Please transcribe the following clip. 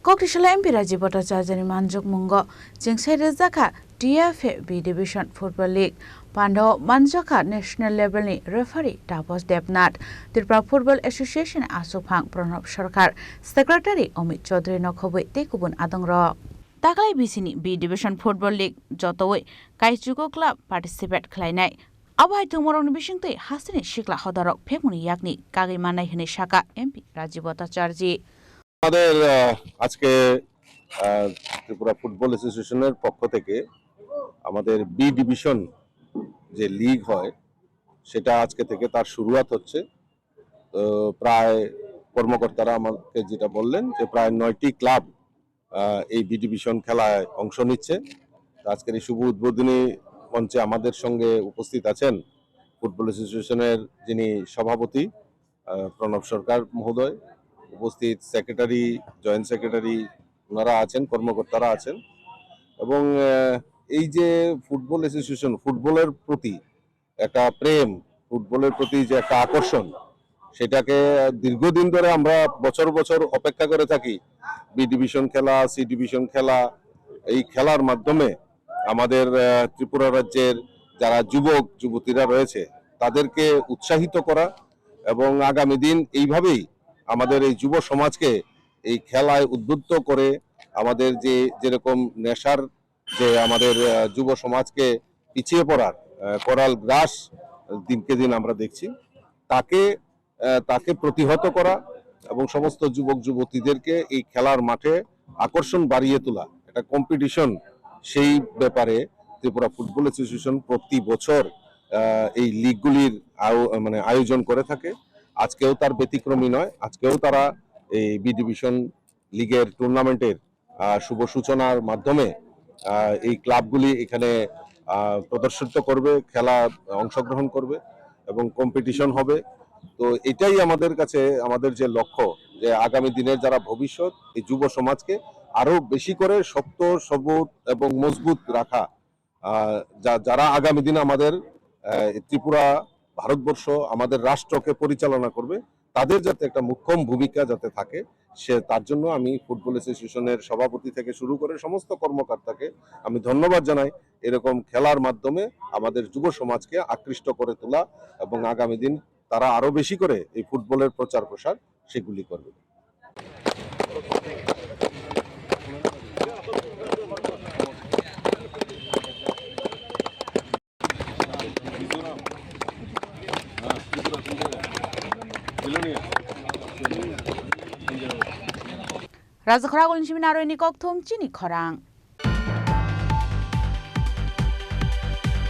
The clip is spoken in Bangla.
Kokrishala MP Rajiv Bhattacharya Manjuk Mungo Jingsai Rezaka DFA B Division Football League Pando Manjaka National Level ni Referee Tapos Debnath Tripura Football Association Asuphang Pranab Sarkar Secretary Omid Chaudhary Nokhoboi Tekubun Adongro Taklai Bisini B Division Football League Jotoi Kaichugo Club participate Klainai Abai Tumorong Bishingte Hasini Shikla Hodarok Pemuni Yakni Kagi Manai Hene Shaka MP Rajiv Bhattacharya আমাদের আজকে ত্রিপুরা ফুটবল অ্যাসোসিয়েশনের পক্ষ থেকে আমাদের বি ডিভিশন যে লিগ হয় সেটা আজকে থেকে তার শুরুয়াত হচ্ছে। তো প্রায় কর্মকর্তারা আমাকে যেটা বললেন যে প্রায় 9টি ক্লাব এই বি ডিভিশন খেলায় অংশ নিচ্ছে। আজকের এই শুভ উদ্বোধনী মঞ্চে আমাদের সঙ্গে উপস্থিত আছেন ফুটবল অ্যাসোসিয়েশনের যিনি সভাপতি প্রণব সরকার মহোদয়, উপস্থিত সেক্রেটারি, জয়েন্ট সেক্রেটারি ওনারা আছেন, কর্মকর্তারা আছেন। এবং এই যে ফুটবল অ্যাসোসিয়েশন, ফুটবলের প্রতি একটা প্রেম, ফুটবলের প্রতি যে একটা আকর্ষণ, সেটাকে দীর্ঘদিন ধরে আমরা বছর বছর অপেক্ষা করে থাকি। বি ডিভিশন খেলা, সি ডিভিশন খেলা, এই খেলার মাধ্যমে আমাদের ত্রিপুরা রাজ্যের যারা যুবক যুবতীরা রয়েছে তাদেরকে উৎসাহিত করা এবং আগামী দিন এইভাবেই আমাদের এই যুব সমাজকে এই খেলায় উদ্বুদ্ধ করে আমাদের যেরকম নেশার যে আমাদের যুব সমাজকে পিছিয়ে পড়ার করাল গ্রাস দিনকে দিন আমরা দেখছি, তাকে প্রতিহত করা এবং সমস্ত যুবক যুবতীদেরকে এই খেলার মাঠে আকর্ষণ বাড়িয়ে তোলা, একটা কম্পিটিশন, সেই ব্যাপারে ত্রিপুরা ফুটবল অ্যাসোসিয়েশন প্রতি বছর এই লিগগুলির আয়োজন করে থাকে। আজকেও তার ব্যতিক্রমী নয়। আজকেও তারা এই বি ডিভিশন লিগের টুর্নামেন্টের শুভ সূচনার মাধ্যমে এই ক্লাবগুলি এখানে প্রদর্শিত করবে, খেলা অংশগ্রহণ করবে এবং কম্পিটিশন হবে। তো এটাই আমাদের কাছে আমাদের যে লক্ষ্য, যে আগামী দিনের যারা ভবিষ্যৎ, এই যুব সমাজকে আরো বেশি করে শক্ত, সবুজ এবং মজবুত রাখা, যারা আগামী দিনে আমাদের ত্রিপুরা, ভারতবর্ষ, আমাদের রাষ্ট্রকে পরিচালনা করবে, তাদের যাতে একটা মুখ্যম ভূমিকা যাতে থাকে, তার জন্য আমি ফুটবল অ্যাসোসিয়েশনের সভাপতি থেকে শুরু করে সমস্ত কর্মকর্তাকে আমি ধন্যবাদ জানাই। এরকম খেলার মাধ্যমে আমাদের যুব সমাজকে আকৃষ্ট করে তোলা এবং আগামী দিন তারা আরো বেশি করে এই ফুটবলের প্রচার প্রসার সেগুলি করবে। Raja Khoragul Nishimi Naro Nikok Thum Chini Khorang